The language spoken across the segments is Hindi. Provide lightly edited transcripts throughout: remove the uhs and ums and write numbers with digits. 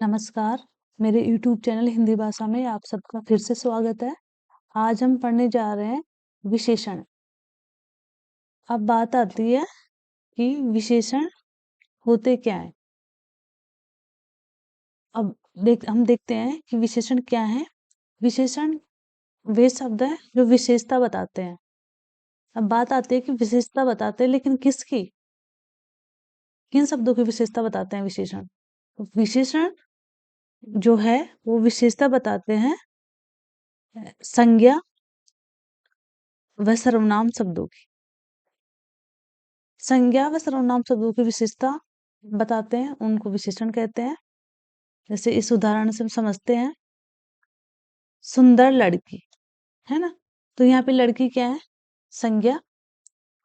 नमस्कार, मेरे YouTube चैनल हिंदी भाषा में आप सबका फिर से स्वागत है। आज हम पढ़ने जा रहे हैं विशेषण। अब बात आती है कि विशेषण होते क्या हैं। अब हम देखते हैं कि विशेषण क्या है। विशेषण वे शब्द हैं जो विशेषता बताते हैं। अब बात आती है कि विशेषता बताते हैं, लेकिन किसकी? किन शब्दों की विशेषता बताते हैं विशेषण? तो विशेषण जो है वो विशेषता बताते हैं संज्ञा व सर्वनाम शब्दों की। संज्ञा व सर्वनाम शब्दों की विशेषता बताते हैं, उनको विशेषण कहते हैं। जैसे इस उदाहरण से हम समझते हैं, सुंदर लड़की, है ना। तो यहाँ पे लड़की क्या है? संज्ञा।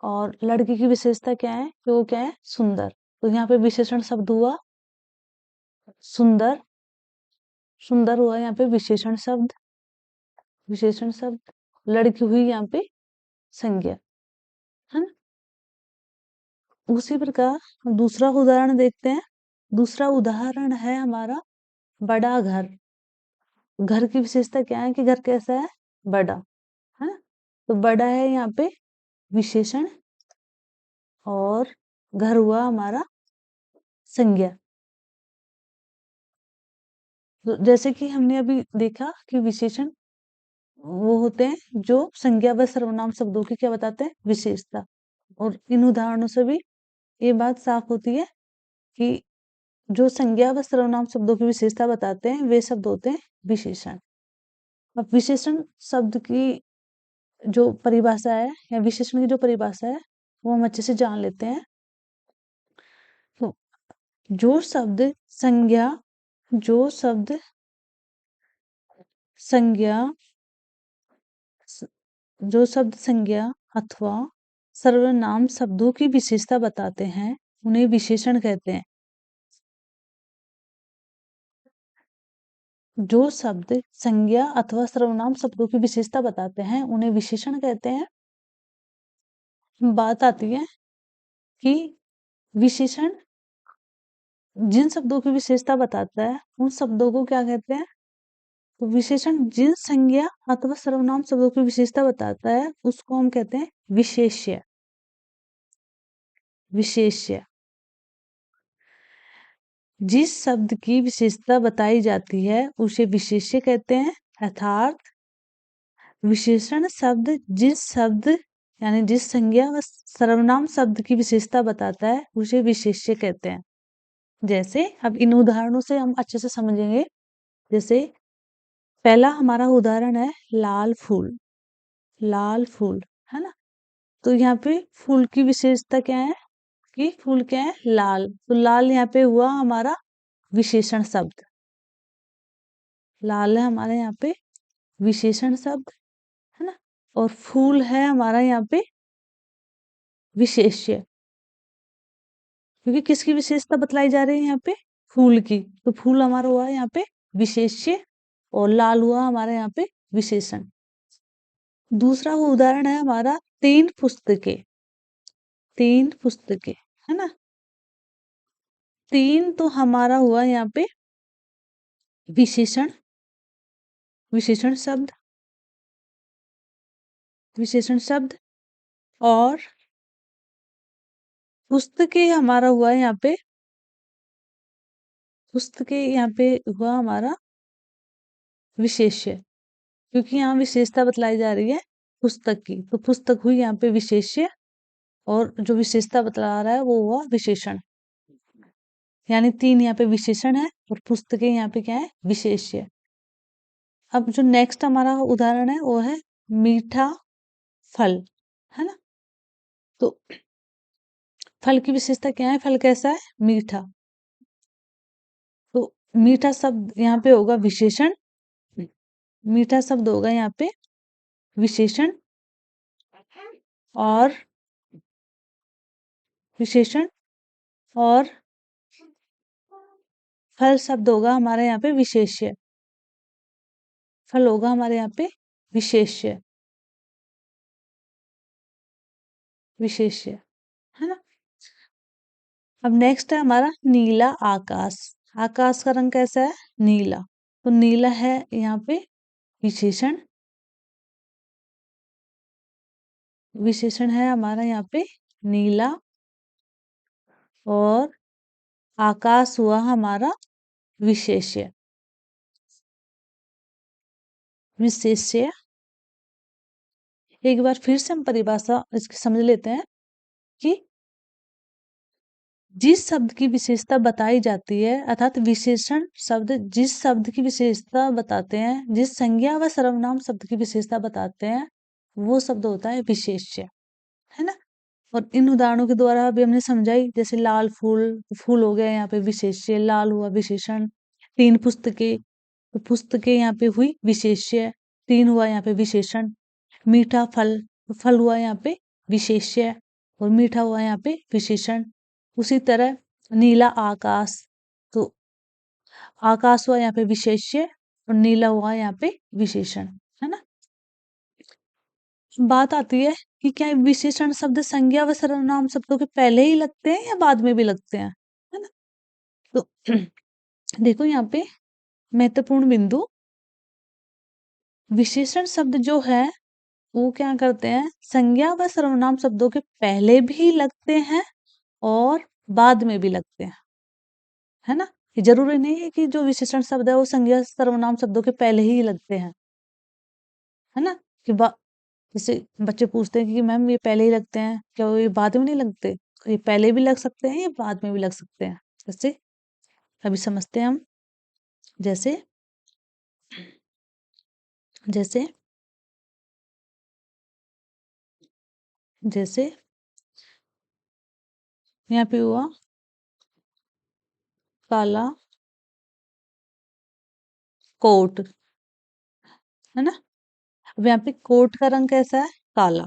और लड़की की विशेषता क्या है? कि वो क्या है? सुंदर। तो यहाँ पे विशेषण शब्द हुआ सुंदर। सुंदर हुआ यहाँ पे विशेषण शब्द। विशेषण शब्द लड़की हुई यहाँ पे संज्ञा, है ना। उसी प्रकार हम दूसरा उदाहरण देखते हैं। दूसरा उदाहरण है हमारा बड़ा घर। घर की विशेषता क्या है? कि घर कैसा है? बड़ा, है ना। तो बड़ा है यहाँ पे विशेषण और घर हुआ हमारा संज्ञा। तो जैसे कि हमने अभी देखा कि विशेषण वो होते हैं जो संज्ञा व सर्वनाम शब्दों की क्या बताते हैं? विशेषता। और इन उदाहरणों से भी ये बात साफ होती है कि जो संज्ञा व सर्वनाम शब्दों की विशेषता बताते हैं वे शब्द होते हैं विशेषण। अब विशेषण शब्द की जो परिभाषा है या विशेषण की जो परिभाषा है वो हम अच्छे से जान लेते हैं। तो जो शब्द संज्ञा जो शब्द संज्ञा जो शब्द संज्ञा अथवा सर्वनाम शब्दों की विशेषता बताते हैं उन्हें विशेषण कहते हैं। जो शब्द संज्ञा अथवा सर्वनाम शब्दों की विशेषता बताते हैं उन्हें विशेषण कहते हैं। बात आती है कि विशेषण जिन शब्दों की विशेषता बताता है उन शब्दों को क्या कहते हैं? तो विशेषण जिन संज्ञा अथवा सर्वनाम शब्दों की विशेषता बताता है उसको हम कहते हैं विशेष्य। विशेष्य जिस शब्द की विशेषता बताई जाती है उसे विशेष्य कहते हैं। अर्थात विशेषण शब्द यानी जिस संज्ञा व सर्वनाम शब्द की विशेषता बताता है उसे विशेष्य कहते हैं। जैसे अब इन उदाहरणों से हम अच्छे से समझेंगे। जैसे पहला हमारा उदाहरण है लाल फूल। लाल फूल, है ना। तो यहाँ पे फूल की विशेषता क्या है? कि फूल क्या है? लाल। तो लाल यहाँ पे हुआ हमारा विशेषण शब्द। लाल है हमारे यहाँ पे विशेषण शब्द, है ना। और फूल है हमारा यहाँ पे विशेष्य। क्योंकि किसकी विशेषता बतलाई जा रही है यहाँ पे? फूल की। तो फूल हमारा हुआ यहाँ पे विशेष्य और लाल हुआ हमारा यहाँ पे विशेषण। दूसरा वो उदाहरण है हमारा तीन पुस्तकें। तीन पुस्तकें, है ना। तीन तो हमारा हुआ यहाँ पे विशेषण। विशेषण शब्द। विशेषण शब्द और पुस्तकें हमारा हुआ यहाँ पे पुस्तकें यहाँ पे हुआ हमारा विशेष्य। क्योंकि यहाँ विशेषता बतलाई जा रही है पुस्तक की। तो पुस्तक हुई यहाँ पे विशेष्य और जो विशेषता बतला रहा है वो हुआ विशेषण। यानी तीन यहाँ पे विशेषण है और पुस्तकें यहाँ पे क्या है? विशेष्य। अब जो नेक्स्ट हमारा उदाहरण है वो है मीठा फल, है ना। तो फल की विशेषता क्या है? फल कैसा है? मीठा। तो मीठा शब्द यहाँ पे होगा विशेषण। मीठा शब्द होगा यहाँ पे विशेषण और विशेषण और फल शब्द होगा हमारे यहाँ पे विशेष्य। फल होगा हमारे यहाँ पे विशेष्य। विशेष्य, है ना। अब नेक्स्ट है हमारा नीला आकाश। आकाश का रंग कैसा है? नीला। तो नीला है यहाँ पे विशेषण। विशेषण है हमारा यहाँ पे नीला, और आकाश हुआ हमारा विशेष्य। विशेष्य। एक बार फिर से हम परिभाषा इसकी समझ लेते हैं कि जिस शब्द की विशेषता बताई जाती है, अर्थात विशेषण शब्द जिस शब्द की विशेषता बताते हैं, जिस संज्ञा व सर्वनाम शब्द की विशेषता बताते हैं, वो शब्द होता है विशेष्य, है ना। और इन उदाहरणों के द्वारा अभी हमने समझाई, जैसे लाल फूल, फूल हो गया यहाँ पे विशेष्य, लाल हुआ विशेषण। 3 पुस्तकें, तो पुस्तकें यहाँ पे हुई विशेष्य, 3 हुआ यहाँ पे विशेषण। मीठा फल, तो फल हुआ यहाँ पे विशेष्य, और मीठा हुआ यहाँ पे विशेषण। उसी तरह नीला आकाश, तो आकाश हुआ यहाँ पे विशेष्य, और नीला हुआ यहाँ पे विशेषण, है ना। बात आती है कि क्या विशेषण शब्द संज्ञा व सर्वनाम शब्दों के पहले ही लगते हैं या बाद में भी लगते हैं, है ना। तो देखो यहाँ पे महत्वपूर्ण बिंदु, विशेषण शब्द जो है वो क्या करते हैं, संज्ञा व सर्वनाम शब्दों के पहले भी लगते हैं और बाद में भी लगते हैं, है ना। ये जरूरी नहीं है कि जो विशेषण शब्द है वो संज्ञा सर्वनाम शब्दों के पहले ही लगते हैं, है ना। कि जैसे बच्चे पूछते हैं कि मैम ये पहले ही लगते हैं, क्या ये बाद में नहीं लगते? तो ये पहले भी लग सकते हैं, ये बाद में भी लग सकते हैं। जैसे अभी समझते हैं हम। जैसे जैसे जैसे यहाँ पे हुआ काला कोट, है ना। अब यहाँ पे कोट का रंग कैसा है? काला।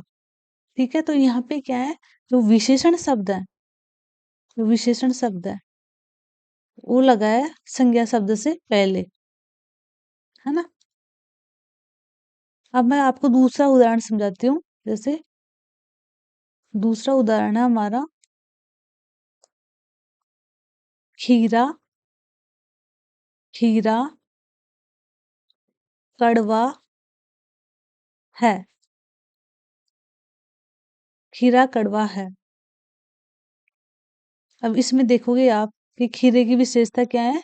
ठीक है, तो यहाँ पे क्या है, जो विशेषण शब्द है, जो विशेषण शब्द है वो लगा है संज्ञा शब्द से पहले, है ना। अब मैं आपको दूसरा उदाहरण समझाती हूँ। जैसे दूसरा उदाहरण है हमारा खीरा। खीरा कड़वा है। खीरा कड़वा है। अब इसमें देखोगे आप कि खीरे की विशेषता क्या है?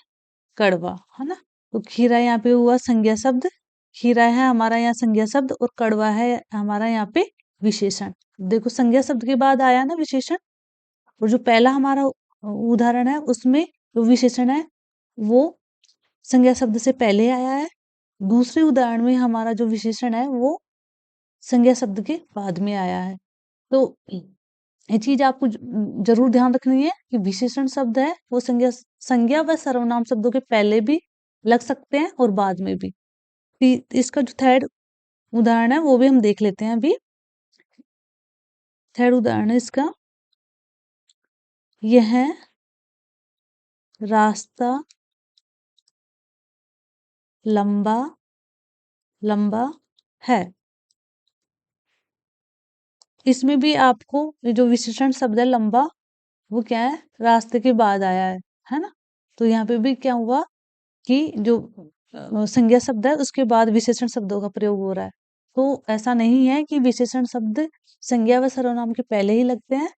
कड़वा, है ना। तो खीरा यहाँ पे हुआ संज्ञा शब्द, खीरा है हमारा यहाँ संज्ञा शब्द, और कड़वा है हमारा यहाँ पे विशेषण। देखो संज्ञा शब्द के बाद आया ना विशेषण, और जो पहला हमारा उदाहरण है उसमें जो विशेषण है वो संज्ञा शब्द से पहले आया है। दूसरे उदाहरण में हमारा जो विशेषण है वो संज्ञा शब्द के बाद में आया है। तो ये चीज आपको जरूर ध्यान रखनी है कि विशेषण शब्द है वो संज्ञा संज्ञा व सर्वनाम शब्दों के पहले भी लग सकते हैं और बाद में भी। इसका जो थर्ड उदाहरण है वो भी हम देख लेते हैं अभी। थर्ड उदाहरण है इसका, यह रास्ता लंबा लंबा है। इसमें भी आपको ये जो विशेषण शब्द है लंबा, वो क्या है, रास्ते के बाद आया है ना। तो यहाँ पे भी क्या हुआ कि जो संज्ञा शब्द है उसके बाद विशेषण शब्दों का प्रयोग हो रहा है। तो ऐसा नहीं है कि विशेषण शब्द संज्ञा व सर्वनाम के पहले ही लगते हैं,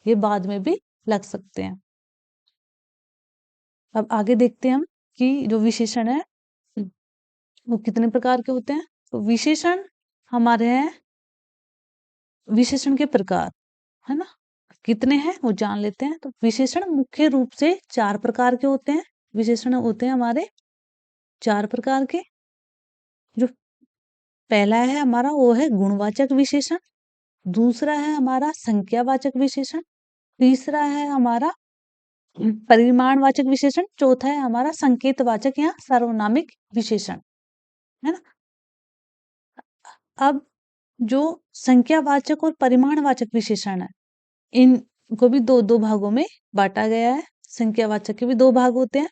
ये बाद में भी लग सकते हैं। अब आगे देखते हैं हम कि जो विशेषण है वो कितने प्रकार के होते हैं। तो विशेषण हमारे हैं, विशेषण के प्रकार, है ना, कितने हैं वो जान लेते हैं। तो विशेषण मुख्य रूप से 4 प्रकार के होते हैं। विशेषण होते हैं हमारे 4 प्रकार के। जो पहला है हमारा वो है गुणवाचक विशेषण, दूसरा है हमारा संख्यावाचक विशेषण, तीसरा है हमारा परिमाणवाचक विशेषण, चौथा है हमारा संकेतवाचक या सार्वनामिक विशेषण, है ना। अब जो संख्यावाचक और परिमाणवाचक विशेषण है इनको भी दो दो भागों में बांटा गया है। संख्यावाचक के भी 2 भाग होते हैं,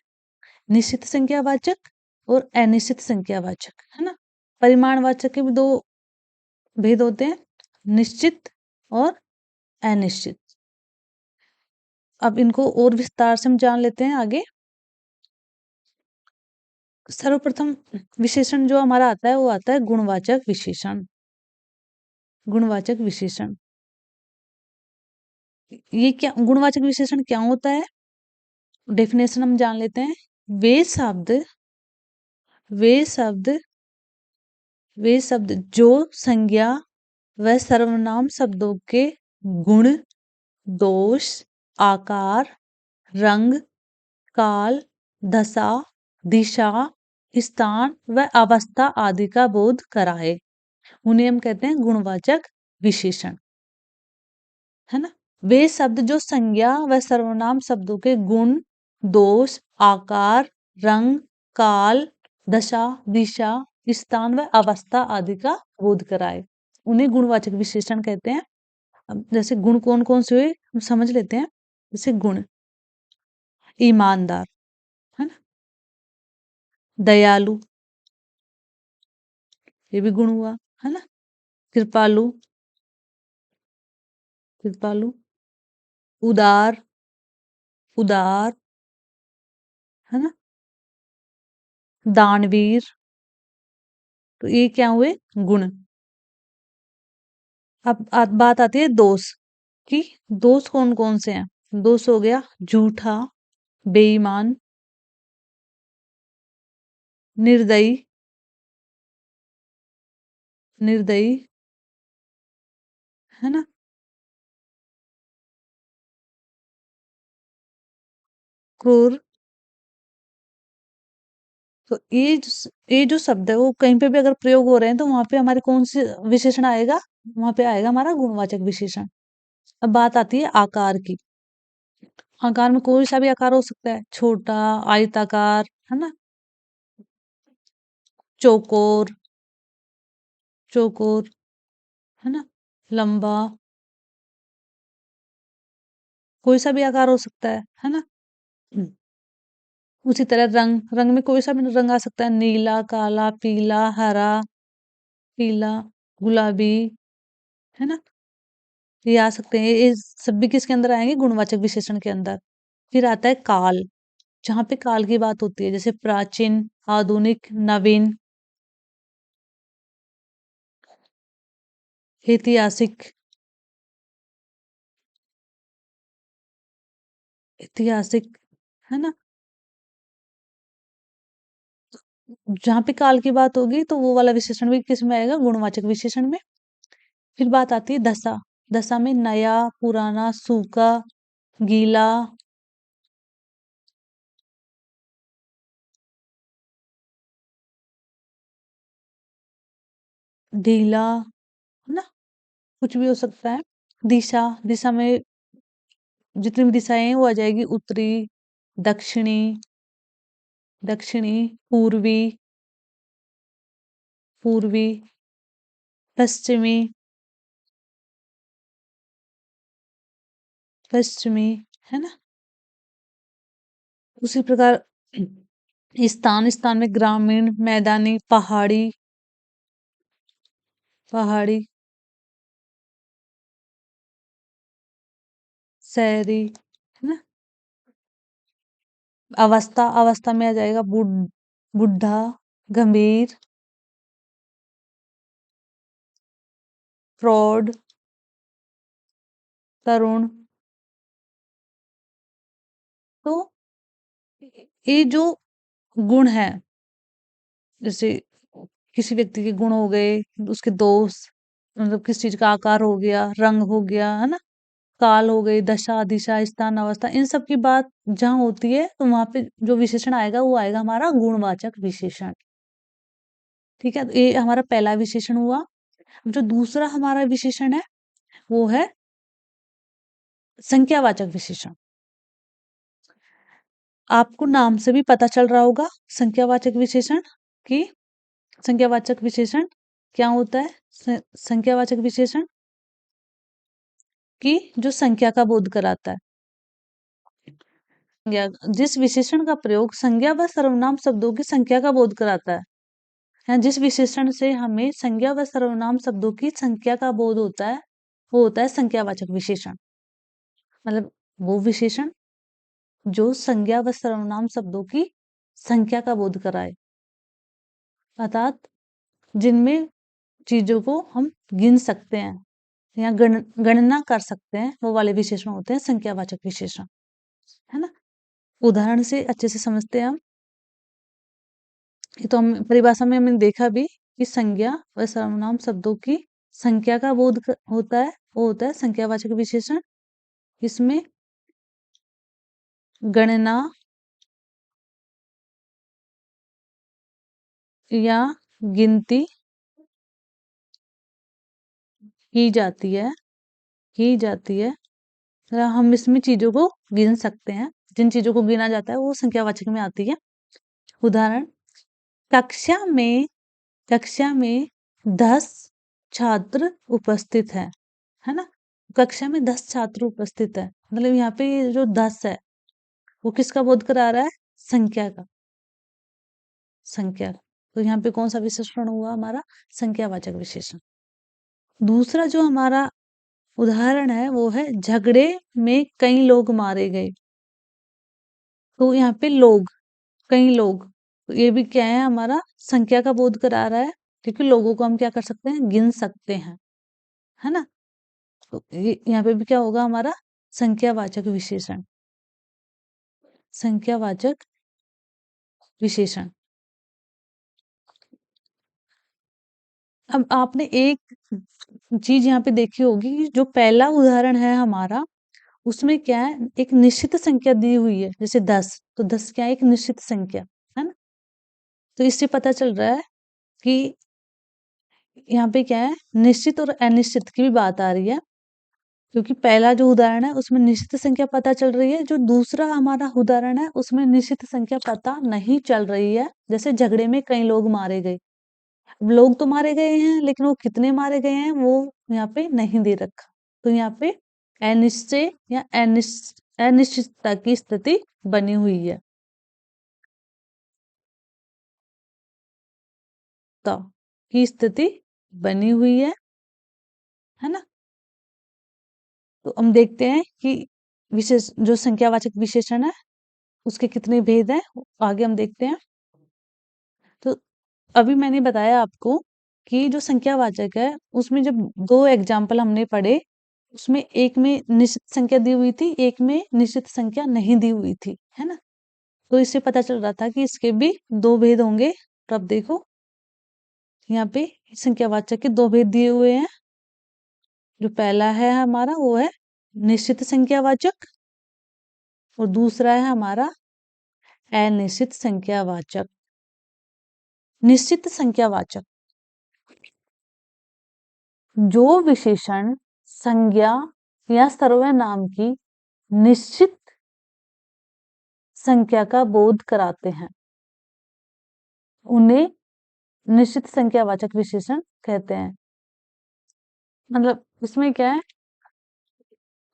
निश्चित संख्यावाचक और अनिश्चित संख्यावाचक, है ना। परिमाणवाचक के भी 2 भेद होते हैं, निश्चित और अनिश्चित। अब इनको और विस्तार से हम जान लेते हैं आगे। सर्वप्रथम विशेषण जो हमारा आता है वो आता है गुणवाचक विशेषण। गुणवाचक विशेषण ये क्या गुणवाचक विशेषण क्या होता है? डेफिनेशन हम जान लेते हैं। वे शब्द वे शब्द वे शब्द जो संज्ञा व सर्वनाम शब्दों के गुण, दोष, आकार, रंग, काल, दशा, दिशा, स्थान व अवस्था आदि का बोध कराए, उन्हें हम कहते हैं गुणवाचक विशेषण। है ना? वे शब्द जो संज्ञा व सर्वनाम शब्दों के गुण, दोष, आकार, रंग, काल, दशा, दिशा, स्थान व अवस्था आदि का बोध कराए, उन्हें गुणवाचक विशेषण कहते हैं। अब जैसे गुण कौन कौन से हुए हम समझ लेते हैं। जैसे गुण, ईमानदार, है ना, दयालु, ये भी गुण हुआ, है ना, कृपालु, कृपालु, उदार, उदार, है ना, दानवीर, तो ये क्या हुए? गुण। अब बात आती है दोष की। दोष कौन कौन से हैं? दोष हो गया झूठा, बेईमान, निर्दयी, निर्दयी, है ना, क्रूर। तो ये जो शब्द है वो कहीं पे भी अगर प्रयोग हो रहे हैं तो वहां पे हमारे कौन से विशेषण आएगा? वहां पे आएगा हमारा गुणवाचक विशेषण। अब बात आती है आकार की। आकार में कोई सा भी आकार हो सकता है, छोटा, आयताकार, है ना, चौकोर, चौकोर, है ना, लंबा, कोई सा भी आकार हो सकता है ना। उसी तरह रंग, रंग में कोई सा भी रंग आ सकता है, नीला, काला, पीला, हरा, पीला, गुलाबी, है ना, ये आ सकते हैं। ये सब भी किसके अंदर आएंगे? गुणवाचक विशेषण के अंदर। फिर आता है काल, जहां पे काल की बात होती है, जैसे प्राचीन, आधुनिक, नवीन, ऐतिहासिक, ऐतिहासिक, है ना। जहां पे काल की बात होगी तो वो वाला विशेषण भी किस में आएगा? गुणवाचक विशेषण में। फिर बात आती है दशा। दशा में नया, पुराना, सूखा, गीला, ढीला, है ना, कुछ भी हो सकता है। दिशा, दिशा में जितनी भी दिशाएं हैं वो आ जाएगी, उत्तरी, दक्षिणी, दक्षिणी, पूर्वी, पूर्वी, पश्चिमी, पश्चिमी, है ना। उसी प्रकार स्थान, स्थान में ग्रामीण, मैदानी, पहाड़ी, पहाड़ी, शहरी, है ना। अवस्था, अवस्था में आ जाएगा बुढ़ा, गंभीर, प्रौढ़, तरुण। तो ये जो गुण है, जैसे किसी व्यक्ति के गुण हो गए, उसके दोष, मतलब किस चीज का आकार हो गया, रंग हो गया, है ना, काल हो गई, दशा, दिशा, स्थान, अवस्था, इन सब की बात जहाँ होती है तो वहां पे जो विशेषण आएगा वो आएगा हमारा गुणवाचक विशेषण। ठीक है, तो ये हमारा पहला विशेषण हुआ। जो दूसरा हमारा विशेषण है वो है संख्यावाचक विशेषण। आपको नाम से भी पता चल रहा होगा संख्यावाचक विशेषण की। संख्यावाचक विशेषण क्या होता है? संख्यावाचक विशेषण की जो संख्या का बोध कराता है। जिस विशेषण का प्रयोग संज्ञा व सर्वनाम शब्दों की संख्या का बोध कराता है, जिस विशेषण से हमें संज्ञा व सर्वनाम शब्दों की संख्या का बोध होता है वो होता है संख्यावाचक विशेषण। मतलब वो विशेषण जो संज्ञा व सर्वनाम शब्दों की संख्या का बोध कराए। अर्थात जिनमें चीजों को हम गिन सकते हैं या गणना कर सकते हैं, वो वाले विशेषण होते हैं संख्यावाचक विशेषण, है ना। उदाहरण से अच्छे से समझते हैं हम। ये तो हम परिभाषा में हमने देखा भी कि संज्ञा व सर्वनाम शब्दों की संख्या का बोध होता है, वो होता है संख्यावाचक विशेषण। इसमें गणना या गिनती की जाती है, की जाती है। हम इसमें चीजों को गिन सकते हैं, जिन चीजों को गिना जाता है वो संख्यावाचक में आती है। उदाहरण, कक्षा में कक्षा में 10 छात्र उपस्थित है ना। कक्षा में 10 छात्र उपस्थित है, मतलब यहाँ पे ये जो 10 है वो किसका बोध करा रहा है? संख्या का, संख्या। तो यहाँ पे कौन सा विशेषण हुआ हमारा? संख्यावाचक विशेषण। दूसरा जो हमारा उदाहरण है वो है झगड़े में कई लोग मारे गए। तो यहाँ पे लोग, कई लोग, तो ये भी क्या है? हमारा संख्या का बोध करा रहा है, क्योंकि लोगों को हम क्या कर सकते हैं? गिन सकते हैं, है ना। तो ये यहाँ पे भी क्या होगा हमारा? संख्यावाचक विशेषण, संख्यावाचक विशेषण। अब आपने एक चीज यहाँ पे देखी होगी कि जो पहला उदाहरण है हमारा, उसमें क्या है? एक निश्चित संख्या दी हुई है, जैसे 10, तो 10 क्या है? एक निश्चित संख्या, है ना। तो इससे पता चल रहा है कि यहाँ पे क्या है? निश्चित और अनिश्चित की भी बात आ रही है, क्योंकि पहला जो उदाहरण है उसमें निश्चित संख्या पता चल रही है, जो दूसरा हमारा उदाहरण है उसमें निश्चित संख्या पता नहीं चल रही है। जैसे झगड़े में कई लोग मारे गए, अब लोग तो मारे गए हैं, लेकिन वो कितने मारे गए हैं वो यहाँ पे नहीं दे रखा। तो यहाँ पे अनिश्चय या अनिश्चितता की स्थिति बनी हुई है, तो की स्थिति बनी हुई है ना। तो हम देखते हैं कि विशेष जो संख्यावाचक विशेषण है उसके कितने भेद हैं, आगे हम देखते हैं। तो अभी मैंने बताया आपको कि जो संख्यावाचक है उसमें जब दो एग्जाम्पल हमने पढ़े, उसमें एक में निश्चित संख्या दी हुई थी, एक में निश्चित संख्या नहीं दी हुई थी, है ना। तो इससे पता चल रहा था कि इसके भी दो भेद होंगे। तो अब देखो यहाँ पे संख्यावाचक के दो भेद दिए हुए हैं। जो पहला है हमारा वो है निश्चित संख्यावाचक, और दूसरा है हमारा अनिश्चित संख्यावाचक। निश्चित संख्यावाचक, जो विशेषण संज्ञा या सर्वनाम की निश्चित संख्या का बोध कराते हैं, उन्हें निश्चित संख्यावाचक विशेषण कहते हैं। मतलब इसमें क्या है?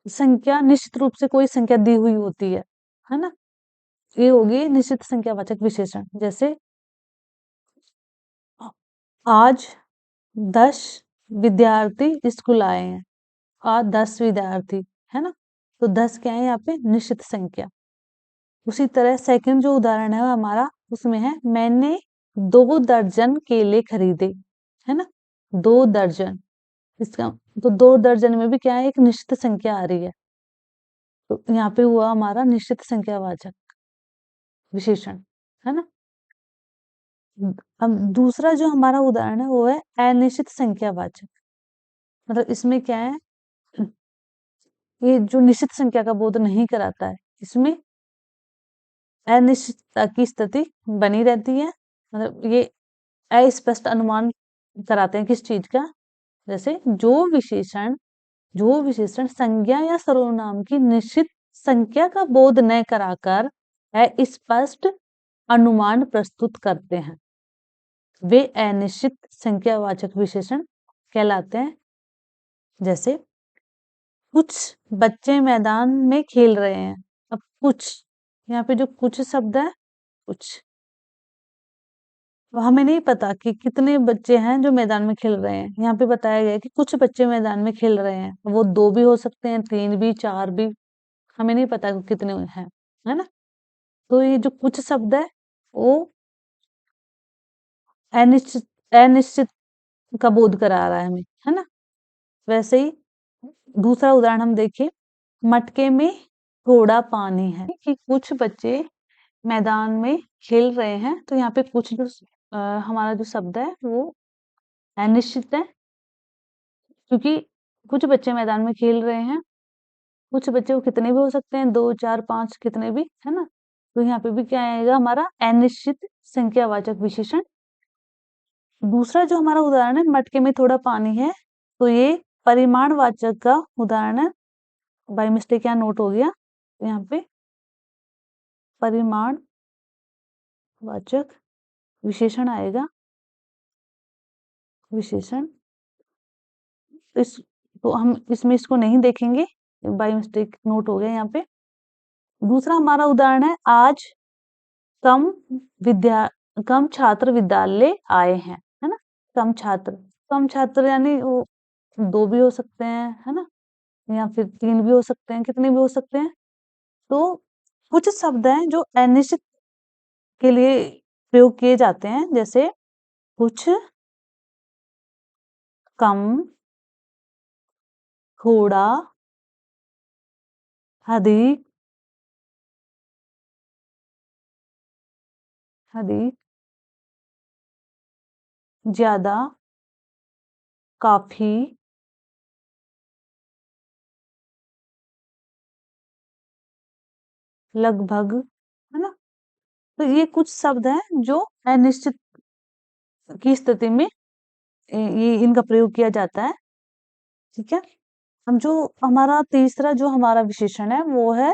संख्या निश्चित रूप से कोई संख्या दी हुई होती है ना। ये होगी निश्चित संख्यावाचक विशेषण। जैसे आज 10 विद्यार्थी स्कूल आए हैं, आज 10 विद्यार्थी, है ना। तो 10 क्या है यहाँ पे? निश्चित संख्या। उसी तरह सेकंड जो उदाहरण है हमारा, उसमें है मैंने 2 दर्जन केले खरीदे, है ना। 2 दर्जन, इसका तो 2 दर्जन में भी क्या है? एक निश्चित संख्या आ रही है। तो यहाँ पे हुआ हमारा निश्चित संख्यावाचक विशेषण, है ना। अब दूसरा जो हमारा उदाहरण है वो है अनिश्चित संख्यावाचक। मतलब इसमें क्या है? ये जो निश्चित संख्या का बोध नहीं कराता है, इसमें अनिश्चितता की स्थिति बनी रहती है। मतलब ये अस्पष्ट अनुमान कराते हैं किस चीज का? जैसे जो विशेषण संज्ञा या सर्वनाम की निश्चित संख्या का बोध न कराकर अस्पष्ट अनुमान प्रस्तुत करते हैं, वे अनिश्चित संख्यावाचक विशेषण कहलाते हैं। जैसे कुछ बच्चे मैदान में खेल रहे हैं। अब कुछ, यहाँ पे जो कुछ शब्द है, कुछ, हमें नहीं पता कि कितने बच्चे हैं जो मैदान में खेल रहे हैं। यहाँ पे बताया गया है कि कुछ बच्चे मैदान में खेल रहे हैं, वो 2 भी हो सकते हैं, 3 भी, 4 भी, हमें नहीं पता कि कितने हैं, है ना। तो ये जो कुछ शब्द है वो अनिश्चित अनिश्चित का बोध करा रहा है हमें, है ना? वैसे ही दूसरा उदाहरण हम देखें, मटके में थोड़ा पानी है कि कुछ बच्चे मैदान में खेल रहे हैं, तो यहाँ पे कुछ जो हमारा जो शब्द है वो अनिश्चित है, क्योंकि कुछ बच्चे मैदान में खेल रहे हैं। कुछ बच्चे वो कितने भी हो सकते हैं, 2, 4, 5 कितने भी, है ना? तो यहाँ पे भी क्या आएगा हमारा अनिश्चित संख्यावाचक विशेषण। दूसरा जो हमारा उदाहरण है, मटके में थोड़ा पानी है, तो ये परिमाणवाचक का उदाहरण है। बाय मिस्टेक यहाँ नोट हो गया, तो यहाँ पे परिमाणवाचक विशेषण आएगा, विशेषण। इस तो हम इसमें इसको नहीं देखेंगे, बाय मिस्टेक नोट हो गया यहाँ पे। दूसरा हमारा उदाहरण है, आज कम विद्या कम छात्र विद्यालय आए हैं, है ना? कम छात्र यानी वो 2 भी हो सकते हैं, है ना? या फिर 3 भी हो सकते हैं, कितने भी हो सकते हैं। तो कुछ शब्द हैं जो अनिश्चित के लिए प्रयोग किए जाते हैं, जैसे कुछ, कम, थोड़ा, अधिक, अधिक, ज्यादा, काफी, लगभग, है ना? तो ये कुछ शब्द हैं जो अनिश्चित की स्थिति में ये इनका प्रयोग किया जाता है, ठीक है? हम जो हमारा तीसरा जो हमारा विशेषण है वो है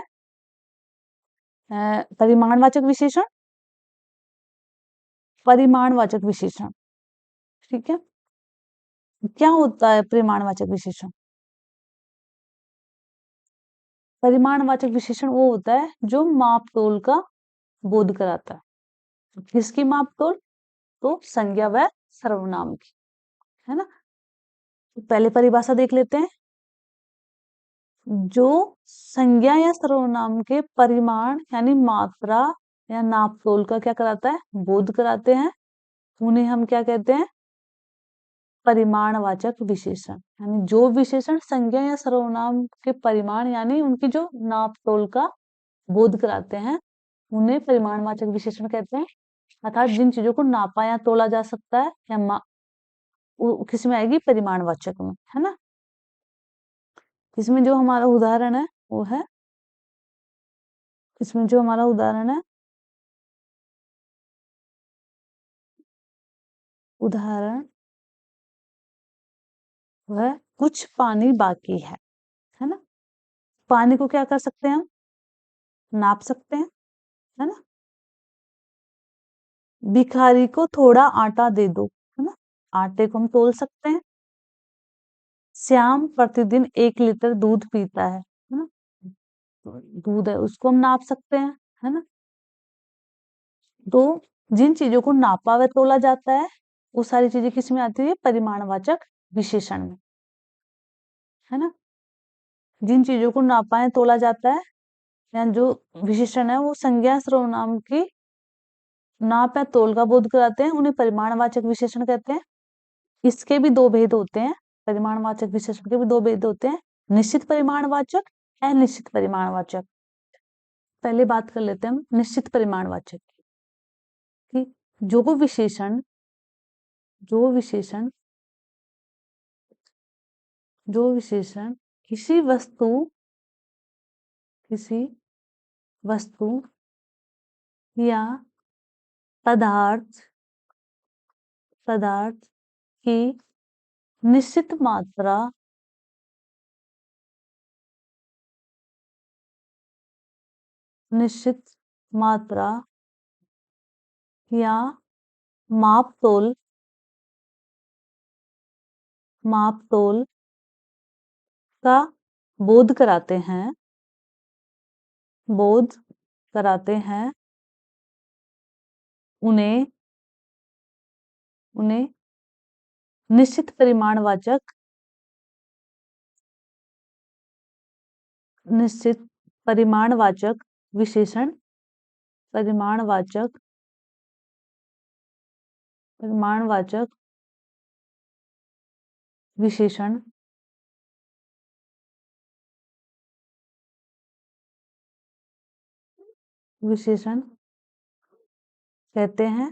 परिमाणवाचक विशेषण। परिमाणवाचक विशेषण, ठीक है? क्या होता है परिमाणवाचक विशेषण? परिमाणवाचक विशेषण वो होता है जो माप तोल का बोध कराता है। किसकी माप तोल? तो संज्ञा व सर्वनाम की, है ना? तो पहले परिभाषा देख लेते हैं। जो संज्ञा या सर्वनाम के परिमाण यानी मात्रा या नाप तोल का क्या कराता है? बोध कराते हैं, उन्हें हम क्या कहते हैं? परिमाणवाचक विशेषण। यानी जो विशेषण संज्ञा या सर्वनाम के परिमाण यानी उनकी जो नाप तोल का बोध कराते हैं, उन्हें परिमाणवाचक विशेषण कहते हैं। अर्थात जिन चीजों को नापा या तोला जा सकता है या वो किस में आएगी? परिमाणवाचक में, है ना? इसमें जो हमारा उदाहरण है वो है, इसमें जो हमारा उदाहरण है, उदाहरण वह कुछ पानी बाकी है ना? पानी को क्या कर सकते हैं हम? नाप सकते हैं, है ना? भिखारी को थोड़ा आटा दे दो, है ना? आटे को हम तोल सकते हैं। श्याम प्रतिदिन 1 लीटर दूध पीता है ना? दूध है उसको हम नाप सकते हैं, है ना? तो जिन चीजों को नापा व तोला जाता है, वो सारी चीजें किस में आती है? परिमाणवाचक विशेषण में, है ना? जिन चीजों को नापा या तोला जाता है या जो विशेषण है वो संज्ञा सर्वनाम की नाप या तोल का बोध कराते हैं, उन्हें परिमाणवाचक विशेषण कहते हैं। इसके भी 2 भेद होते हैं, परिमाणवाचक विशेषण के भी 2 भेद होते हैं, निश्चित परिमाणवाचक, अनिश्चित परिमाणवाचक। पहले बात कर लेते हैं हम निश्चित परिमाणवाचक की, कि जो विशेषण किसी वस्तु या पदार्थ की निश्चित मात्रा निश्चित मात्रा या माप तोल का बोध कराते हैं उन्हें उन्हें निश्चित परिमाणवाचक विशेषण परिमाणवाचक परिमाणवाचक विशेषण विशेषण कहते हैं।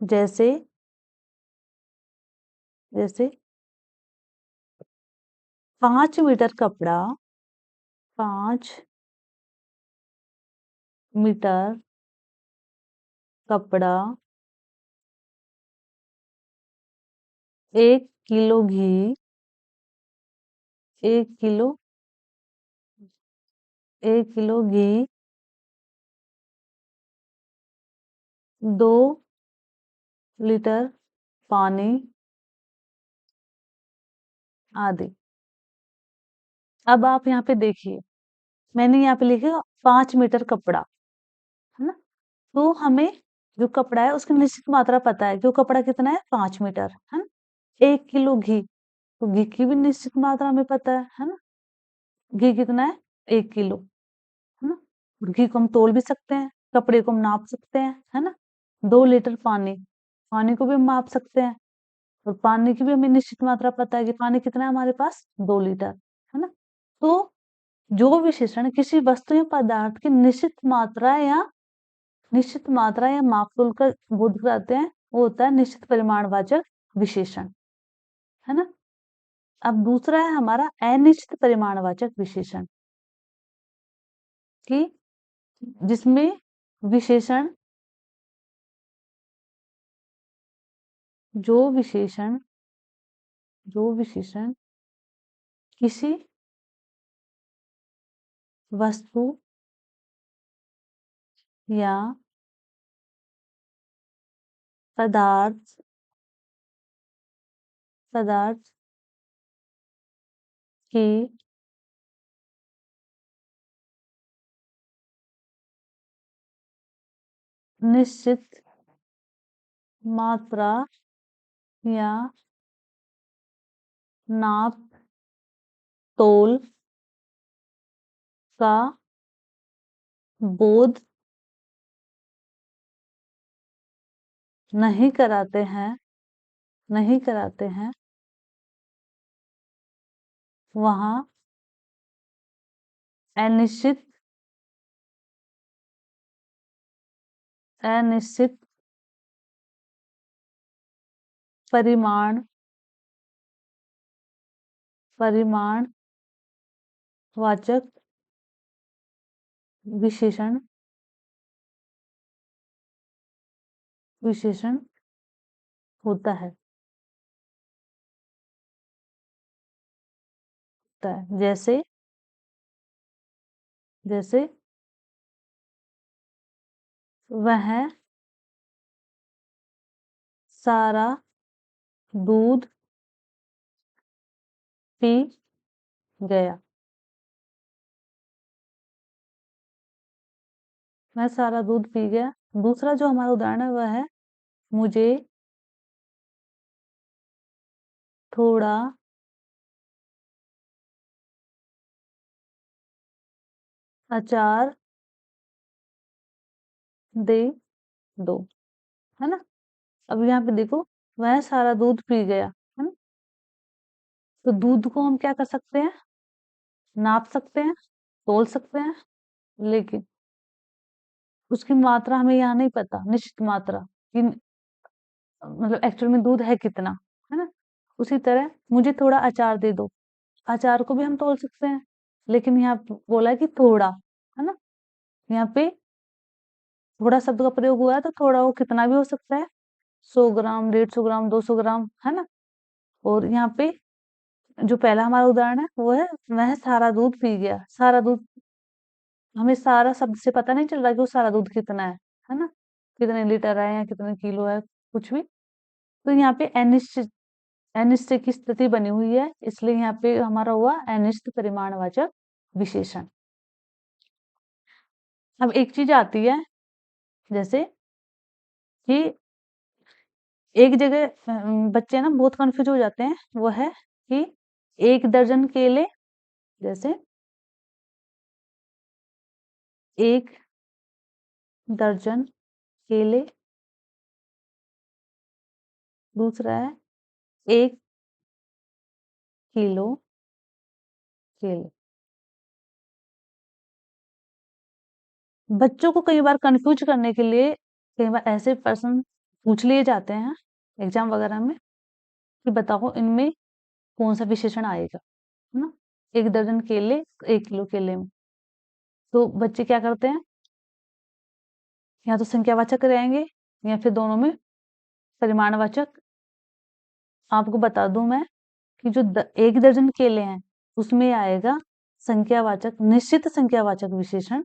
जैसे जैसे 5 मीटर कपड़ा 5 मीटर कपड़ा 1 किलो घी 1 किलो 1 किलो घी 2 लीटर पानी आदि। अब आप यहाँ पे देखिए, मैंने यहाँ पे लिखा 5 मीटर कपड़ा, है ना? तो हमें जो कपड़ा है उसकी निश्चित मात्रा पता है, जो कपड़ा कितना है 5 मीटर, है ना? 1 किलो घी, तो घी की भी निश्चित मात्रा हमें पता है ना? घी कितना है 1 किलो, है ना? और घी को हम तोल भी सकते हैं, कपड़े को हम नाप सकते हैं, है ना? 2 लीटर पानी, पानी को भी हम माप सकते हैं, और पानी की भी हमें निश्चित मात्रा पता है कि पानी कितना है हमारे पास 2 लीटर, है ना? तो जो विशेषण किसी वस्तु या पदार्थ की निश्चित मात्रा या मापतोल का बोध कराते हैं, वो होता है निश्चित परिमाणवाचक विशेषण, है ना? अब दूसरा है हमारा अनिश्चित परिमाणवाचक विशेषण, कि जिसमें विशेषण जो विशेषण किसी वस्तु या पदार्थ की निश्चित मात्रा या नाप तोल का बोध नहीं कराते हैं वहाँ अनिश्चित परिमाणवाचक विशेषण होता है। जैसे वह सारा दूध पी गया। वह सारा दूध पी गया। दूसरा जो हमारा उदाहरण है वह है, मुझे थोड़ा अचार दे दो, है ना? अब यहाँ पे देखो, वह सारा दूध पी गया, है ना? तो दूध को हम क्या कर सकते हैं, नाप सकते हैं, तोल सकते हैं, लेकिन उसकी मात्रा हमें यहाँ नहीं पता, निश्चित मात्रा कि मतलब एक्चुअल में दूध है कितना, है ना? उसी तरह मुझे थोड़ा अचार दे दो, अचार को भी हम तोल सकते हैं, लेकिन यहाँ बोला है कि थोड़ा, है ना? यहाँ पे थोड़ा शब्द का प्रयोग हुआ है, तो थोड़ा वो कितना भी हो सकता है, 100 ग्राम, 150 ग्राम, 200 ग्राम, है ना? और यहाँ पे जो पहला हमारा उदाहरण है वो है, वह सारा दूध पी गया। सारा दूध, हमें सारा शब्द से पता नहीं चल रहा कि वो सारा दूध कितना है ना? कितने लीटर है या कितने किलो है, कुछ भी। तो यहाँ पे अनिश्चित की स्थिति बनी हुई है, इसलिए यहाँ पे हमारा हुआ अनिश्चित परिमाणवाचक विशेषण। अब एक चीज आती है, जैसे कि एक जगह बच्चे ना बहुत कंफ्यूज हो जाते हैं, वो है कि 1 दर्जन केले, जैसे 1 दर्जन केले, दूसरा है 1 किलो केले। बच्चों को कई बार कन्फ्यूज करने के लिए कई बार ऐसे प्रश्न पूछ लिए जाते हैं एग्जाम वगैरह में कि बताओ इनमें कौन सा विशेषण आएगा, है ना? 1 दर्जन केले, 1 किलो केले में। तो बच्चे क्या करते हैं, या तो संख्यावाचक रहेंगे या फिर दोनों में परिमाणवाचक। आपको बता दूं मैं कि जो 1 दर्जन केले हैं उसमें आएगा संख्यावाचक, निश्चित संख्यावाचक विशेषण,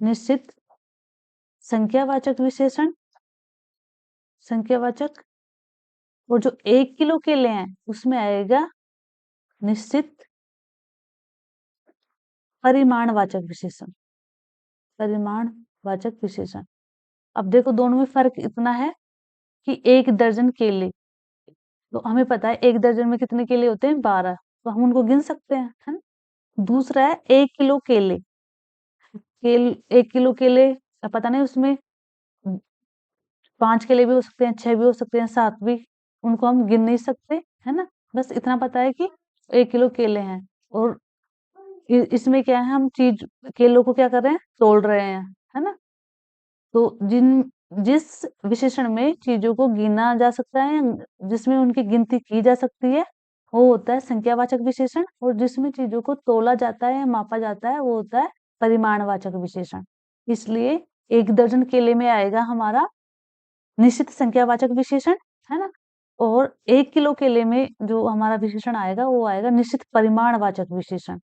निश्चित संख्यावाचक विशेषण, संख्यावाचक। और जो 1 किलो केले हैं उसमें आएगा निश्चित परिमाणवाचक विशेषण, परिमाणवाचक विशेषण। अब देखो दोनों में फर्क इतना है कि 1 दर्जन केले, तो हमें पता है 1 दर्जन में कितने केले होते हैं, 12, तो हम उनको गिन सकते हैं, है ना? दूसरा है 1 किलो केले, 1 किलो केले पता नहीं उसमें 5 केले भी हो सकते हैं, 6 भी हो सकते हैं, 7 भी, उनको हम गिन नहीं सकते, है ना? बस इतना पता है कि 1 किलो केले हैं। और इसमें क्या है, हम चीज केलों को क्या कर रहे हैं, तोड़ रहे हैं, है ना? तो जिस विशेषण में चीजों को गिना जा सकता है, जिसमें उनकी गिनती की जा सकती है, वो होता है संख्यावाचक विशेषण। और जिसमें चीजों को तोला जाता है या मापा जाता है, वो होता है परिमाणवाचक विशेषण। इसलिए 1 दर्जन केले में आएगा हमारा निश्चित संख्यावाचक विशेषण, है ना? और 1 किलो केले में जो हमारा विशेषण आएगा वो आएगा निश्चित परिमाणवाचक विशेषण।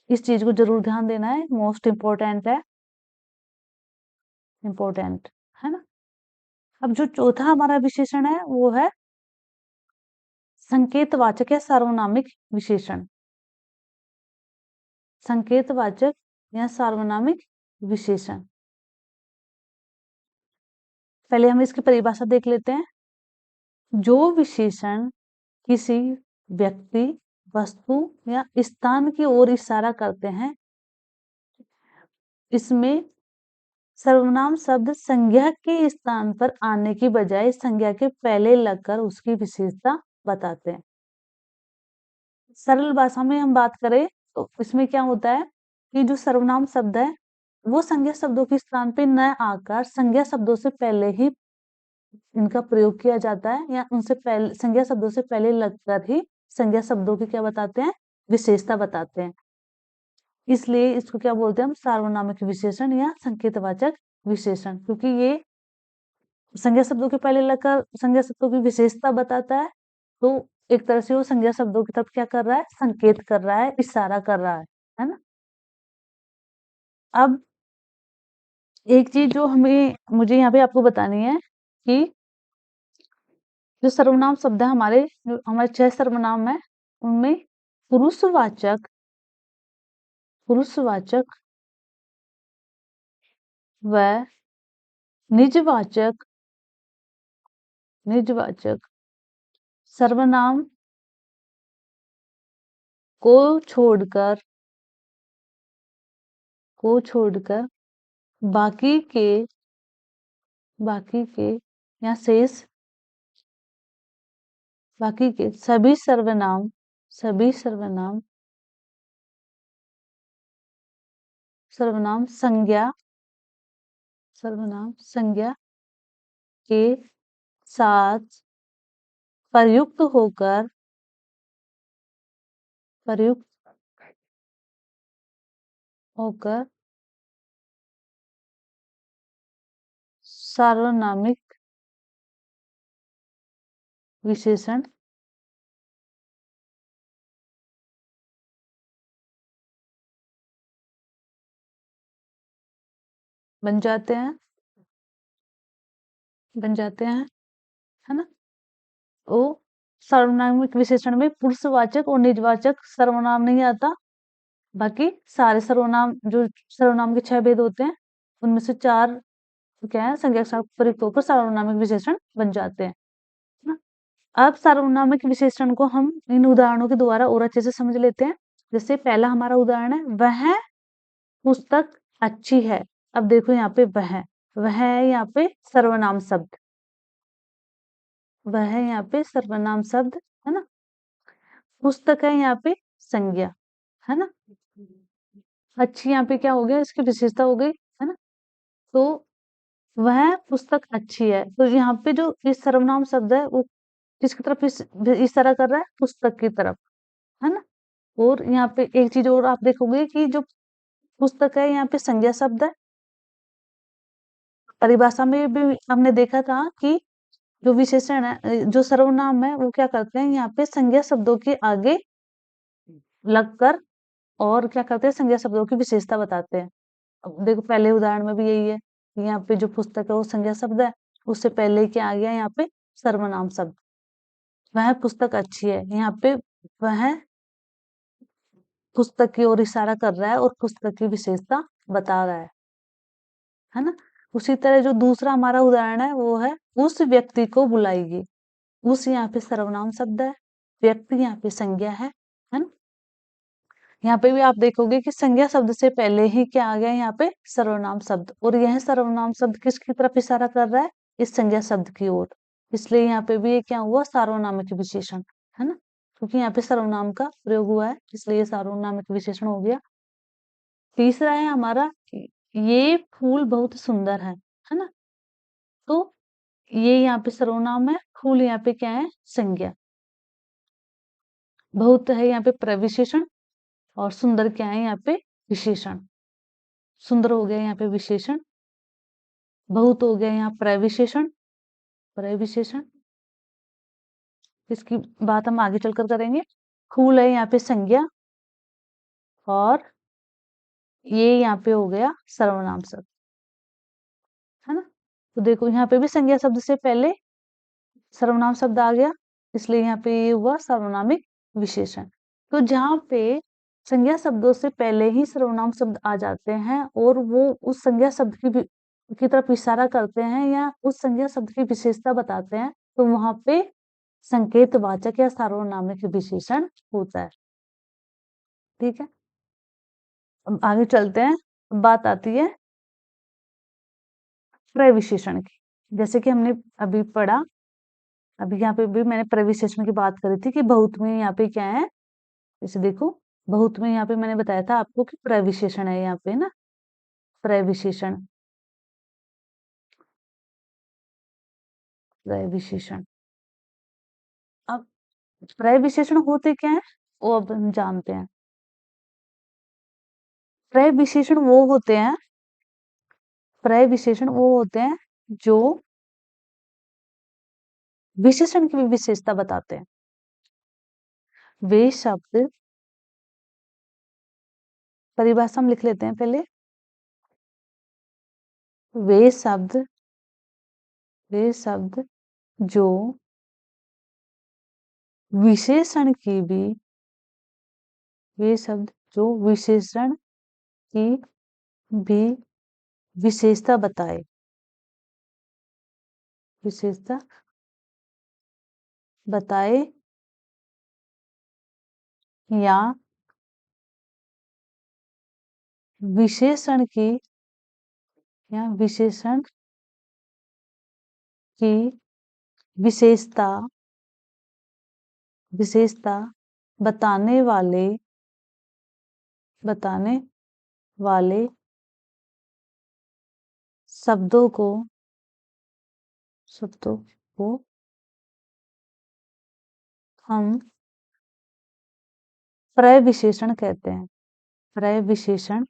इस चीज को जरूर ध्यान देना है, मोस्ट इम्पोर्टेंट है, इम्पोर्टेंट, है ना? अब जो चौथा हमारा विशेषण है वो है संकेतवाचक या सार्वनामिक विशेषण, संकेतवाचक या सार्वनामिक विशेषण। पहले हम इसकी परिभाषा देख लेते हैं। जो विशेषण किसी व्यक्ति, वस्तु या स्थान की ओर इशारा करते हैं, इसमें सर्वनाम शब्द संज्ञा के स्थान पर आने की बजाय संज्ञा के पहले लगकर उसकी विशेषता बताते हैं। सरल भाषा में हम बात करें तो इसमें क्या होता है कि जो सर्वनाम शब्द है वो संज्ञा शब्दों के स्थान पे न आकर संज्ञा शब्दों से पहले ही इनका प्रयोग किया जाता है, या उनसे पहले संज्ञा शब्दों से पहले लगकर ही संज्ञा शब्दों की क्या बताते हैं, विशेषता बताते हैं। इसलिए इसको क्या बोलते हैं हम, सार्वनामिक विशेषण या संकेतवाचक विशेषण, क्योंकि ये संज्ञा शब्दों के पहले लगकर संज्ञा शब्दों की विशेषता बताता है। तो एक तरह से वो संज्ञा शब्दों की तरफ क्या कर रहा है, संकेत कर रहा है, इशारा कर रहा है ना? अब एक चीज जो मुझे यहाँ पे आपको बतानी है कि जो सर्वनाम शब्द है हमारे, जो हमारे 6 सर्वनाम है, उनमें पुरुषवाचक, पुरुषवाचक व निजवाचक, निजवाचक सर्वनाम को छोड़कर, को छोड़कर बाकी के, बाकी के या शेष, बाकी के सभी सर्वनाम, सभी सर्वनाम, सर्वनाम संज्ञा, सर्वनाम संज्ञा के साथ प्रयुक्त होकर, प्रयुक्त होकर सार्वनामिक विशेषण बन जाते हैं, बन जाते हैं, है ना? ओ सार्वनामिक विशेषण में पुरुषवाचक और निजवाचक सर्वनाम नहीं आता, बाकी सारे सर्वनाम, जो सर्वनाम के 6 भेद होते हैं उनमें से 4 क्या है, संज्ञा के साथ प्रयुक्त होकर सार्वनामिक विशेषण बन जाते हैं ना? अब सार्वनामिक विशेषण को हम इन उदाहरणों के द्वारा और अच्छे से समझ लेते हैं। जैसे पहला हमारा उदाहरण है, वह पुस्तक अच्छी है। अब देखो यहाँ पे वह, वह है यहाँ पे सर्वनाम शब्द, वह है यहाँ पे सर्वनाम शब्द, है ना। पुस्तक है यहाँ पे संज्ञा, है ना। अच्छी यहाँ पे क्या हो गया, इसकी विशेषता हो गई, है ना। तो वह पुस्तक अच्छी है, तो यहाँ पे जो इस सर्वनाम शब्द है वो किसकी तरफ इशारा कर रहा है, पुस्तक की तरफ, है ना। और यहाँ पे एक चीज और आप देखोगे कि जो पुस्तक है यहाँ पे संज्ञा शब्द है। परिभाषा में भी हमने देखा था कि जो विशेषण है जो सर्वनाम है वो क्या करते हैं, यहाँ पे संज्ञा शब्दों के आगे लगकर और क्या करते हैं, संज्ञा शब्दों की विशेषता बताते हैं। अब देखो पहले उदाहरण में भी यही है कि यहाँ पे जो पुस्तक है वो संज्ञा शब्द है, उससे पहले क्या आ गया यहाँ पे, सर्वनाम शब्द। वह पुस्तक अच्छी है, यहाँ पे वह पुस्तक की ओर इशारा कर रहा है और पुस्तक की विशेषता बता रहा है ना। उसी तरह जो दूसरा हमारा उदाहरण है वो है, उस व्यक्ति को बुलाइए। उस यहाँ पे सर्वनाम शब्द है, व्यक्ति यहाँ पे संज्ञा है ना। यहाँ पे भी आप देखोगे कि संज्ञा शब्द से पहले ही क्या आ गया यहाँ पे, सर्वनाम शब्द, और यह सर्वनाम शब्द किसकी तरफ इशारा कर रहा है, इस संज्ञा शब्द की ओर। इसलिए यहाँ पे भी ये क्या हुआ, सार्वनामिक विशेषण, है ना। क्योंकि यहाँ पे सर्वनाम का प्रयोग हुआ है इसलिए ये सार्वनामिक विशेषण हो गया। तीसरा है हमारा, ये फूल बहुत सुंदर है ना। तो ये यहाँ पे सर्वनाम है, फूल यहाँ पे क्या है, संज्ञा। बहुत है यहाँ पे प्रविशेषण, और सुंदर क्या है यहाँ पे, विशेषण। सुंदर हो गया यहाँ पे विशेषण, बहुत हो गया यहाँ प्रविशेषण, प्रविशेषण। इसकी बात हम आगे चलकर करेंगे। फूल है यहाँ पे संज्ञा, और ये यहाँ पे हो गया सर्वनाम शब्द, है ना। तो देखो यहाँ पे भी संज्ञा शब्द से पहले सर्वनाम शब्द आ गया, इसलिए यहाँ पे ये हुआ सर्वनामिक विशेषण। तो जहाँ पे संज्ञा शब्दों से पहले ही सर्वनाम शब्द आ जाते हैं और वो उस संज्ञा शब्द की तरफ इशारा करते हैं या उस संज्ञा शब्द की विशेषता बताते हैं, तो वहां पे संकेतवाचक या सार्वनामिक विशेषण होता है। ठीक है, अब आगे चलते हैं। बात आती है प्रविशेषण की। जैसे कि हमने अभी पढ़ा, अभी यहाँ पे भी मैंने प्रविशेषण की बात करी थी कि बहुत में यहाँ पे क्या है, जैसे देखो बहुत में यहाँ पे मैंने बताया था आपको कि प्रविशेषण है यहाँ पे ना, प्रविशेषण, प्रविशेषण। अब प्रविशेषण होते क्या है वो अब हम जानते हैं। प्रविशेषण वो होते हैं, प्रविशेषण वो होते हैं जो विशेषण की विशेषता बताते हैं। वे शब्द, परिभाषा हम लिख लेते हैं पहले। वे शब्द, वे शब्द जो विशेषण की भी, वे शब्द जो विशेषण की भी विशेषता बताए, विशेषता बताए, या विशेषण की, या विशेषण की विशेषता, विशेषता बताने वाले, बताने वाले शब्दों को, शब्दों को हम प्रविशेषण कहते हैं, प्रविशेषण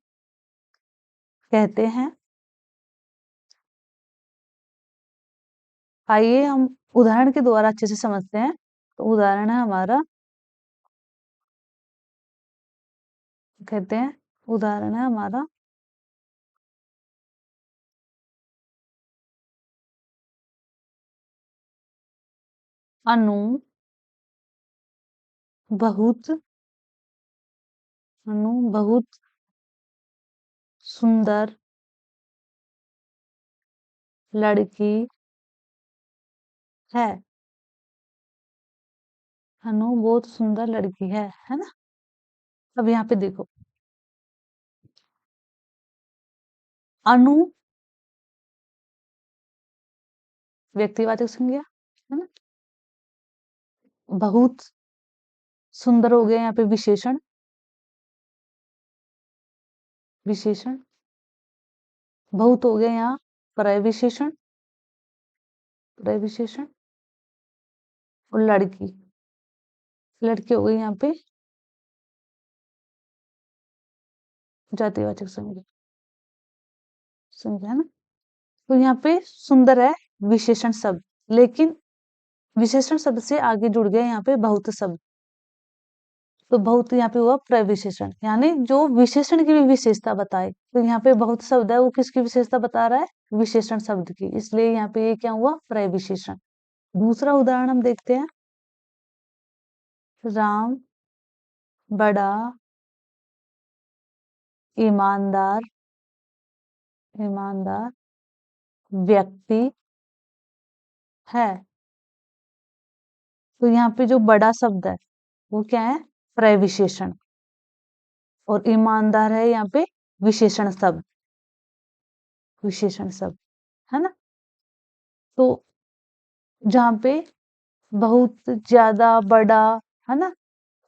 कहते हैं। आइए हम उदाहरण के द्वारा अच्छे से समझते हैं। तो उदाहरण है हमारा, कहते हैं, उदाहरण है हमारा, अनु बहुत, अनु बहुत सुंदर लड़की है। अनु बहुत सुंदर लड़की है ना। अब यहाँ पे देखो, अनु व्यक्तिवाचक संज्ञा, है ना। बहुत सुंदर हो गया यहाँ पे विशेषण, विशेषण। बहुत हो गया यहाँ पर्याय विशेषण, पर्याय विशेषण। और लड़की, लड़की हो गई यहाँ पे जातिवाचक संज्ञा, संज्ञा, है ना। तो यहाँ पे सुंदर है विशेषण शब्द, लेकिन विशेषण शब्द से आगे जुड़ गया यहाँ पे बहुत शब्द। तो बहुत यहाँ पे हुआ प्रविशेषण, यानी जो विशेषण की भी विशेषता बताए। तो यहाँ पे बहुत शब्द है, वो किसकी विशेषता बता रहा है, विशेषण शब्द की, इसलिए यहाँ पे ये क्या हुआ, प्रविशेषण। दूसरा उदाहरण हम देखते हैं। राम बड़ा ईमानदार, ईमानदार व्यक्ति है। तो यहाँ पे जो बड़ा शब्द है वो क्या है, प्रविशेषण, और ईमानदार है यहाँ पे विशेषण शब्द, विशेषण शब्द, है ना। तो जहाँ पे बहुत, ज्यादा, बड़ा, है ना,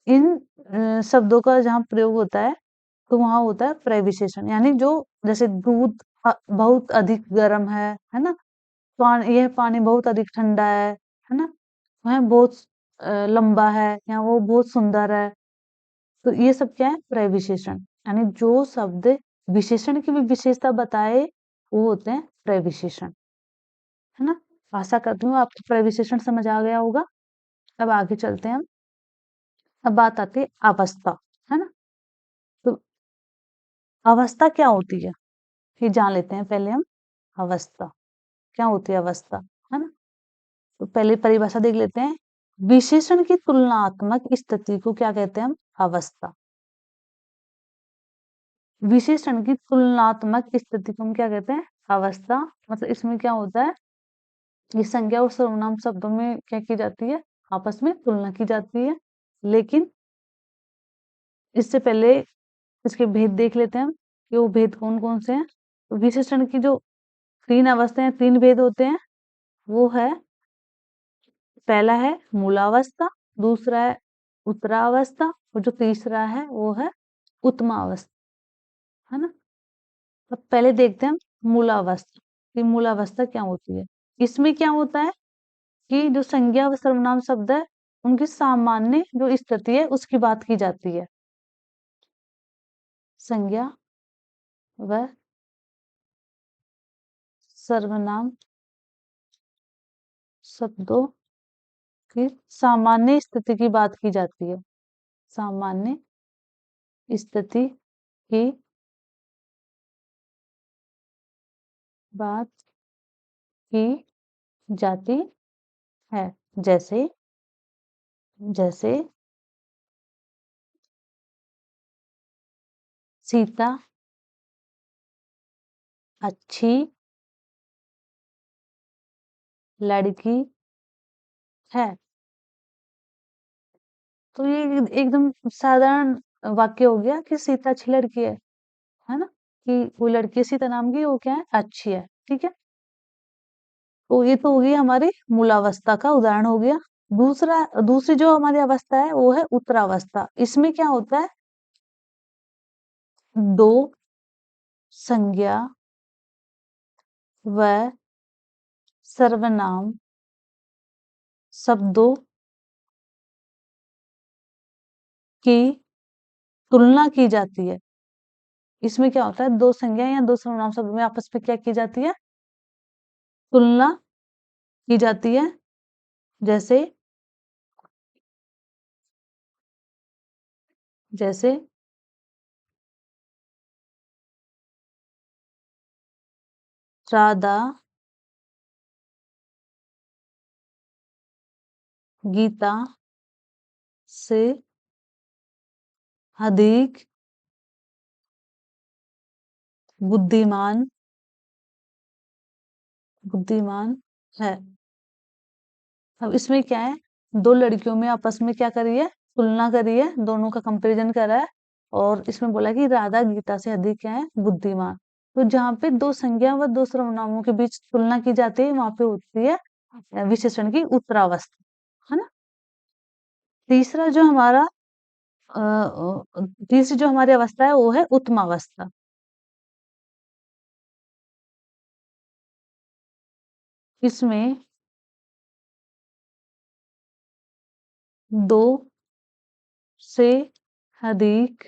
इन शब्दों का जहाँ प्रयोग होता है तो वहां होता है प्रविशेषण। यानी जो, जैसे दूध बहुत अधिक गर्म है ना, पानी, यह पानी बहुत अधिक ठंडा है ना, वह बहुत लंबा है, या वो बहुत सुंदर है। तो ये सब क्या है, प्रविशेषण। यानी जो शब्द विशेषण की भी विशेषता बताए वो होते हैं प्रविशेषण, है ना। आशा करती हूँ आपको प्रविशेषण समझ आ गया होगा। अब आगे चलते हैं हम। अब बात आती है अवस्था, है ना। तो अवस्था क्या होती है ये जान लेते हैं पहले हम। अवस्था क्या होती है, अवस्था, है ना। तो पहले परिभाषा देख लेते हैं। विशेषण की तुलनात्मक स्थिति को क्या कहते हैं हम, अवस्था। विशेषण की तुलनात्मक स्थिति को हम क्या कहते हैं, अवस्था। मतलब इसमें क्या होता है, ये संज्ञा और सर्वनाम शब्दों में क्या की जाती है, आपस में तुलना की जाती है। लेकिन इससे पहले इसके भेद देख लेते हैं हम कि वो भेद कौन कौन से हैं। तो विशेषण की जो तीन अवस्थाएं, तीन भेद होते हैं, वो है, पहला है मूलावस्था, दूसरा है उत्तरावस्था, और जो तीसरा है वो है उत्तमावस्था, है ना। अब पहले देखते हैं मूलावस्था कि मूलावस्था क्या होती है। इसमें क्या होता है कि जो संज्ञा व सर्वनाम शब्द है उनकी सामान्य जो स्थिति है उसकी बात की जाती है। संज्ञा व सर्वनाम शब्दों की सामान्य स्थिति की बात की जाती है, सामान्य स्थिति की बात की जाती है। जैसे, जैसे सीता अच्छी लड़की है। तो ये एकदम साधारण वाक्य हो गया कि सीता अच्छी लड़की है ना, कि वो लड़की सीता नाम की, वो क्या है, अच्छी है, ठीक है। तो ये तो हो गई हमारी मूलावस्था का उदाहरण हो गया। दूसरी जो हमारी अवस्था है वो है उत्तरावस्था। इसमें क्या होता है, दो संज्ञा व सर्वनाम शब्दों की तुलना की जाती है। इसमें क्या होता है, दो संज्ञा या दो सर्वनाम शब्द में आपस में क्या की जाती है, तुलना की जाती है। जैसे, जैसे राधा गीता से अधिक बुद्धिमान, बुद्धिमान है। अब इसमें क्या है, दो लड़कियों में आपस में क्या करी है, तुलना करी है, दोनों का कंपैरिजन करा है। और इसमें बोला कि राधा गीता से अधिक क्या है, बुद्धिमान। तो जहाँ पे दो संज्ञा व दो सर्वनामों के बीच तुलना की जाती है वहां पे होती है विशेषण की उत्तरावस्था, है ना? तीसरा जो हमारा तीसरी जो हमारी अवस्था है वो है उत्तमावस्था। इसमें 2 से अधिक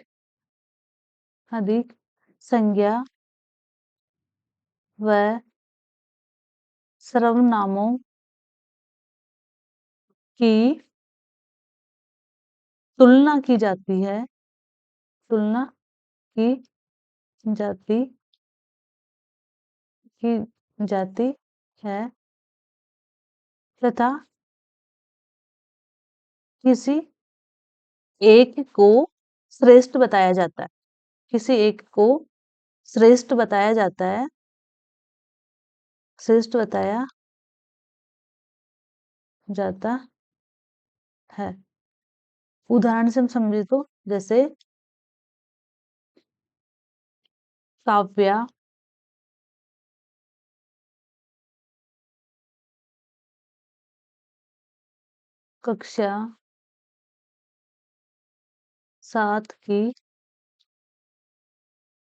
अधिक संज्ञा व सर्वनामों की तुलना की जाती है, तुलना की जाती की जाती है तथा किसी एक को श्रेष्ठ बताया जाता है। किसी एक को श्रेष्ठ बताया जाता है, श्रेष्ठ बताया जाता है। उदाहरण से हम समझे तो जैसे काव्या कक्षा 7 की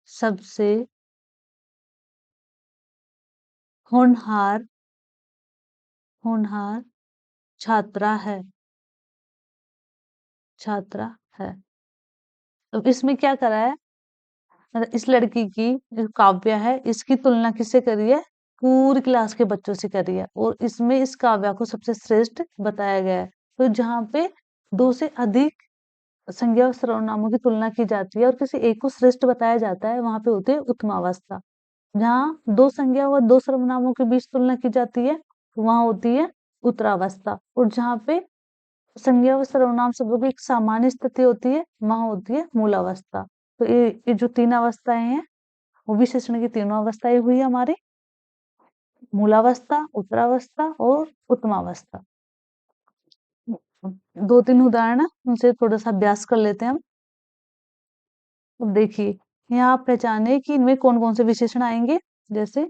सबसे होनहार होनहार छात्रा है, छात्रा है। तो इसमें क्या करा है, इस लड़की की जो काव्या है इसकी तुलना किससे करी है, पूरी क्लास के बच्चों से करी है और इसमें इस काव्या को सबसे श्रेष्ठ बताया गया है। तो जहाँ पे 2 से अधिक संज्ञा और सर्वनामों की तुलना की जाती है और किसी एक को श्रेष्ठ बताया जाता है, वहां पे होती है उत्तमावस्था। जहाँ 2 संज्ञा व 2 सर्वनामों के बीच तुलना की जाती है, वहां होती है उत्तरावस्था। और जहाँ पे संज्ञा व सर्वनाम शब्दों की एक सामान्य स्थिति होती है, वहां होती है मूलावस्था। तो ये जो 3 अवस्थाएं हैं वो विशेषण की तीनों अवस्थाएं हुई हमारी, मूलावस्था, उत्तरावस्था और उत्तमावस्था। 2-3 उदाहरण है, उनसे थोड़ा सा अभ्यास कर लेते हैं हम। अब देखिए, यहाँ आप पहचाने कि इनमें कौन कौन से विशेषण आएंगे। जैसे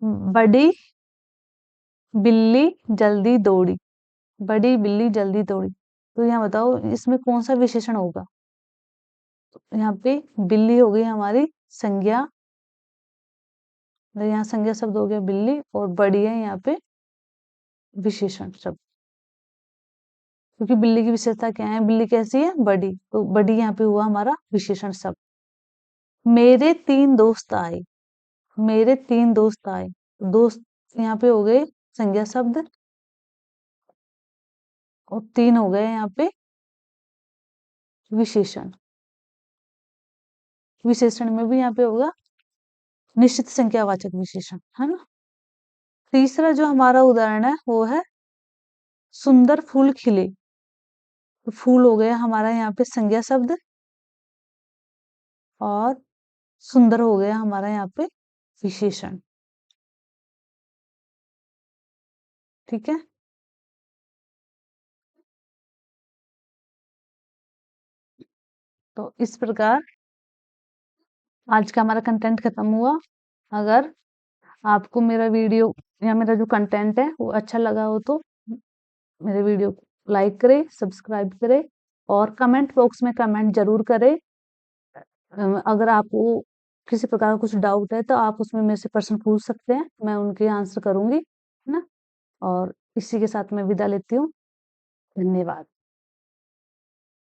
बड़ी बिल्ली जल्दी दौड़ी, बड़ी बिल्ली जल्दी दौड़ी। तो यहाँ बताओ इसमें कौन सा विशेषण होगा। तो यहाँ पे बिल्ली हो गई हमारी संज्ञा, यहाँ संज्ञा शब्द हो गया बिल्ली और बड़ी है यहाँ पे विशेषण शब्द। क्योंकि बिल्ली की विशेषता क्या है, बिल्ली कैसी है, बड़ी, तो बड़ी यहाँ पे हुआ हमारा विशेषण शब्द। मेरे 3 दोस्त आए, मेरे 3 दोस्त आए, दोस्त यहाँ पे हो गए संज्ञा शब्द और 3 हो गए यहाँ पे विशेषण। विशेषण में भी यहाँ पे होगा निश्चित संख्यावाचक विशेषण, है ना। तीसरा जो हमारा उदाहरण है वो है सुंदर फूल खिले। तो फूल हो गया हमारा यहाँ पे संज्ञा शब्द और सुंदर हो गया हमारा यहाँ पे विशेषण। ठीक है, तो इस प्रकार आज का हमारा कंटेंट खत्म हुआ। अगर आपको मेरा वीडियो या मेरा जो कंटेंट है वो अच्छा लगा हो तो मेरे वीडियो को लाइक करें, सब्सक्राइब करें और कमेंट बॉक्स में कमेंट जरूर करें। अगर आपको किसी प्रकार का कुछ डाउट है तो आप उसमें मेरे से प्रश्न पूछ सकते हैं, मैं उनके आंसर करूंगी, है ना। और इसी के साथ मैं विदा लेती हूँ। धन्यवाद।